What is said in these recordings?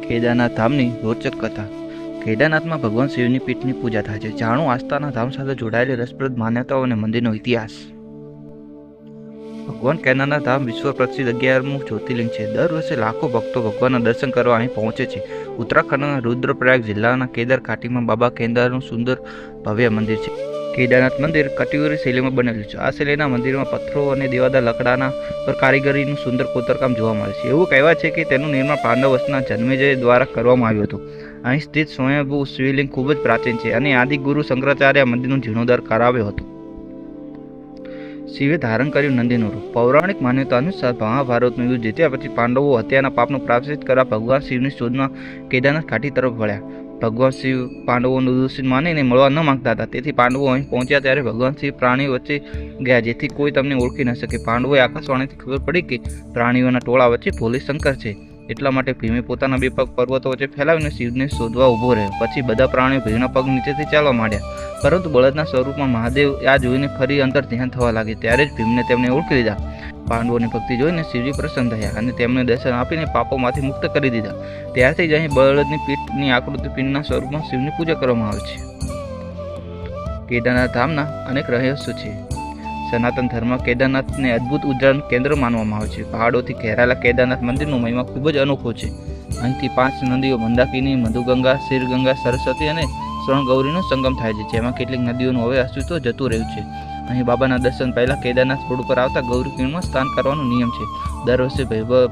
કેદારનાથ ધામની રોચક કથા। કેદારનાથમાં ભગવાન શિવની પીઠની પૂજા થાય છે। જાણો આસ્થાના ધામ સાથે જોડાયેલી રસપ્રદ માન્યતાઓ અને મંદિરનો ઇતિહાસ। ભગવાન કેદારનાથ ધામ વિશ્વ પ્રસિદ્ધ 11મું જ્યોતિર્લિંગ છે। દર વર્ષે લાખો ભક્તો ભગવાનના દર્શન કરવા અહીં પહોંચે છે। ઉત્તરાખંડના રુદ્રપ્રયાગ જિલ્લાના કેદાર ઘાટીમાં બાબા કેદારનું સુંદર ભવ્ય મંદિર છે। કેદારનાથ મંદિર કટિયુરી શૈલીમાં બનેલું છે। આ શૈલીના મંદિરમાં પથ્થરો અને દેવદાર લાકડાના પર કારીગરીનું સુંદર કોતરકામ જોવા મળે છે। એવું કહેવાય છે કે તેનું નિર્માણ પાંડવ વંશના જન્મેજય દ્વારા કરવામાં આવ્યું હતું। અહીં સ્થિત સ્વયંભૂ શિવલિંગ ખૂબ જ પ્રાચીન છે અને આદિગુરુ શંકરાચાર્ય મંદિરનો જીર્ણોદ્ધાર કરાવ્યો હતો। શિવે ધારણ કર્યું નંદીનું રૂપ। પૌરાણિક માન્યતા અનુસાર મહાભારતનું યુદ્ધ જીત્યા પછી પાંડવો હત્યાના પાપનું પ્રાયશ્ચિત કરવા ભગવાન શિવની શોધમાં કેદારનાથ ઘાટી તરફ વળ્યા। ભગવાન શિવ પાંડવોનું દૂષિત માનીને મળવા ન માંગતા હતા, તેથી પાંડવો અહીં પહોંચ્યા ત્યારે ભગવાન શિવ પ્રાણીઓ વચ્ચે ગયા, જેથી કોઈ તેમને ઓળખી ન શકે। પાંડવોએ આકાશવાણીથી ખબર પડી કે પ્રાણીઓના ટોળા વચ્ચે ભોલે શંકર છે, એટલા માટે ભીમે પોતાના બે પગ પર્વતો વચ્ચે ફેલાવીને શિવને શોધવા ઊભો રહ્યો। પછી બધા પ્રાણીઓ ભીમના પગ નીચેથી ચાલવા માંડ્યા, પરંતુ બળદના સ્વરૂપમાં મહાદેવ આ જોઈને ફરી અંતર ધ્યાન થવા લાગે। ત્યારે જ ભીમને તેમને ઓળખી લીધા। પાંડવોની ભક્તિ જોઈને શિવજી પ્રસન્ન થયા અને તેમને દર્શન આપીને પાપોમાંથી મુક્ત કરી દીધા। ત્યારથી જ અહીં બળદની પીઠની આકૃતિ પિંડના સ્વરૂપમાં શિવની પૂજા કરવામાં આવે છે। કેદારનાથ ધામના અનેક રહસ્યો છે। સનાતન ધર્મ કેદારનાથને અદ્ભુત ઉર્જાનું કેન્દ્ર માનવામાં આવે છે। પહાડોથી ઘેરાયેલા કેદારનાથ મંદિરનો મહિમા ખૂબ જ અનોખો છે। અહીંથી 5 નદીઓ મંદાકિની, મધુગંગા, શિરગંગા, સરસ્વતી અને સ્વર્ણગૌરીનો સંગમ થાય છે, જેમાં કેટલીક નદીઓનું હવે અસ્તિત્વ જતું રહ્યું છે। અહીં બાબાના દર્શન પહેલાં કેદારનાથ રોડ ઉપર આવતા ગૌરી કુંડમાં સ્નાન કરવાનો નિયમ છે। દર વર્ષે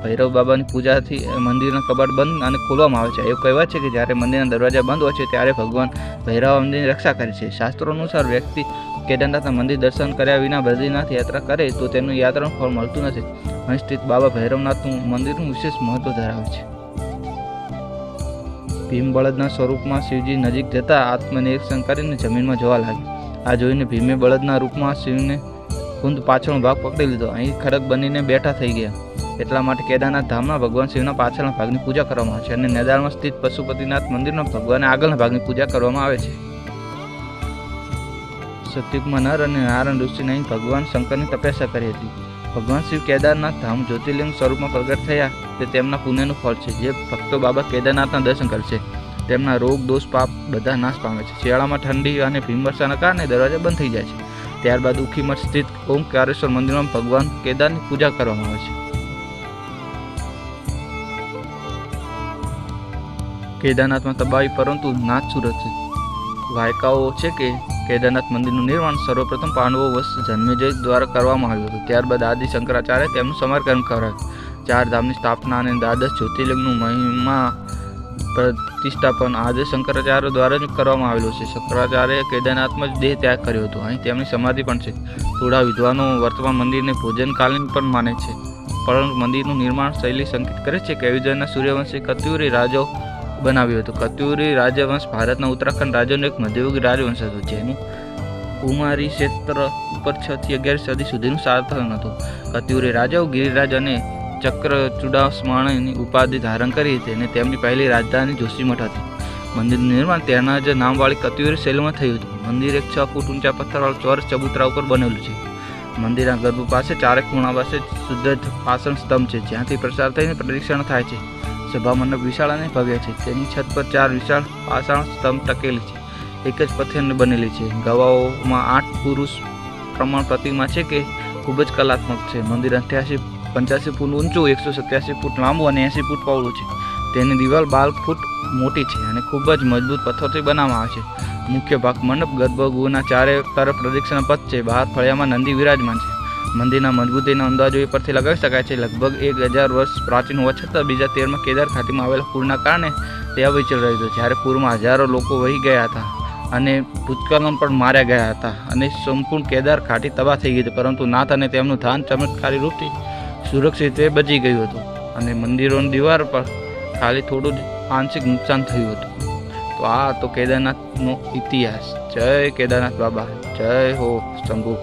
ભૈરવ બાબાની પૂજાથી મંદિરના કબાટ બંધ અને ખોલવામાં આવે છે। એવું કહેવાય છે કે જ્યારે મંદિરના દરવાજા બંધ હોય છે ત્યારે ભગવાન ભૈરવ મંદિરની રક્ષા કરે છે। શાસ્ત્રો અનુસાર વ્યક્તિ કેદારનાથના મંદિર દર્શન કર્યા વિના બદ્રીનાથ યાત્રા કરે તો તેનું યાત્રાનું ફળ મળતું નથી। અહીં સ્થિત બાબા ભૈરવનાથનું મંદિરનું વિશેષ મહત્વ ધરાવે છે। ભીમ બળદના સ્વરૂપમાં શિવજી નજીક જતા આત્મનિરીક્ષણ કરીને જમીનમાં જોવા લાગ્યા। આ જોઈને ભીમે બળદના રૂપમાં શિવને કુંદ પાછળનો ભાગ પકડી લીધો। અહીં ખડક બનીને બેઠા થઈ ગયા। એટલા માટે કેદારનાથ ધામમાં ભગવાન શિવના પાછળના ભાગની પૂજા કરવામાં આવે છે અને નેદાળમાં સ્થિત પશુપતિનાથ મંદિરમાં ભગવાનના આગળના ભાગની પૂજા કરવામાં આવે છે। સતયુગમાં નર અને નારાયણ ઋષિને અહીં ભગવાન શંકરની તપસ્યા કરી હતી। ભગવાન શિવ કેદારનાથ ધામ જ્યોતિર્લિંગ સ્વરૂપમાં પ્રગટ થયા તે તેમના પુણ્યનું ફળ છે। જે ભક્તો બાબા કેદારનાથના દર્શન કરશે તેમના રોગ, દોષ, પાપ બધા નાશ પામે છે। શિયાળામાં ઠંડી અને હિમવર્ષાના કારણે દરવાજા બંધ થઈ જાય છે। ત્યારબાદ ઉખીમઠ સ્થિત ઓમકારેશ્વર મંદિરમાં ભગવાન કેદારની પૂજા કરવામાં આવે છે। કેદારનાથમાં તબાહી પરંતુ નાથ સુરક્ષિત। વાયકાઓ છે કે કેદારનાથ મંદિરનું નિર્માણ સર્વપ્રથમ પાંડવો વંશ જન્મેજય દ્વારા કરવામાં આવ્યું હતું। ત્યારબાદ આદિ શંકરાચાર્ય તેમનું સમારકામ કરાવ્યું। 4 ધામની સ્થાપના અને દ્વાદશ જ્યોતિર્લિંગનું મહિમા પ્રતિષ્ઠાપન આદિ શંકરાચાર્ય દ્વારા જ કરવામાં આવેલું છે। શંકરાચાર્ય કેદારનાથમાં જ દેહ ત્યાગ કર્યો હતો। અહીં તેમની સમાધિ પણ છે। થોડા વિદ્વાનો વર્તમાન મંદિરને ભોજનકાલીન પણ માને છે, પરંતુ મંદિરનું નિર્માણ શૈલી સંકેત કરે છે કે અયોધ્યાના સૂર્યવંશી કત્યુરી રાજો બનાવ્યું હતું। કત્યુરી રાજવંશ ભારતના ઉત્તરાખંડ રાજ્યનો એક મધ્યયુગી રાજવંશ હતો, જેનું કુમારી ક્ષેત્ર ઉપર 6 થી 11 સદી સુધીનું શાસન હતું। કત્યુરી રાજાઓ ગિરિરાજ અને ચક્ર ચૂડાસમાણીની ઉપાધિ ધારણ કરી હતી અને તેમની પહેલી રાજધાની જોશીમઠ હતી। મંદિરનું નિર્માણ તેના જ નામવાળી કત્યુરી શૈલીમાં થયું હતું। મંદિર એક 6 ફૂટ ઊંચા પથ્થરવાળા ચોરસ ચબૂતરા ઉપર બનેલું છે। મંદિરના ગર્ભ પાસે ચારેક ખૂણા પાસે શુદ્ધ પાષાણ સ્તંભ છે, જ્યાંથી પ્રસાર થઈને પ્રદક્ષિણા થાય છે। સભા મંડપ વિશાળ અને ભવ્ય છે। તેની છત પર 4 વિશાળ પાષાણ સ્તંભ ટકેલી છે, એક જ પથ્થરની બનેલી છે। ગવાઓમાં 8 પુરુષ પ્રમાણ પ્રતિમા છે કે ખૂબ જ કલાત્મક છે। મંદિર 85 ફૂટ ઊંચું, 187 ફૂટ લાંબુ અને 80 ફૂટ પહોળું છે। તેની દિવાલ 12 ફૂટ મોટી છે અને ખૂબ જ મજબૂત પથ્થરથી બનાવવામાં આવે છે। મુખ્ય ભાગ મંડપ ગર્ભગૃહના ચારે તરફ પ્રદક્ષિણા પથ છે। બહાર ફળિયામાં નંદી વિરાજમાન છે। મંદિરના મજબૂતીના અંદાજો એ પરથી લગાવી શકાય છે। લગભગ 1000 વર્ષ પ્રાચીન હોવા છતાં બીજા 13માં કેદાર ઘાટીમાં આવેલા પૂરના કારણે તે અવિચળ રહ્યું હતું। જ્યારે પૂરમાં હજારો લોકો વહી ગયા હતા અને ભૂસ્ખલન પણ માર્યા ગયા હતા અને સંપૂર્ણ કેદાર ઘાટી તબાહ થઈ ગઈ હતી, પરંતુ નાથ અને તેમનું ધાન ચમત્કારી રૂપથી સુરક્ષિત રીતે બચી ગયું હતું અને મંદિરોની દીવાર પર ખાલી થોડું જ આંશિક નુકસાન થયું હતું। તો આ તો કેદારનાથનો ઇતિહાસ। જય કેદારનાથ બાબા, જય હો શંભુ।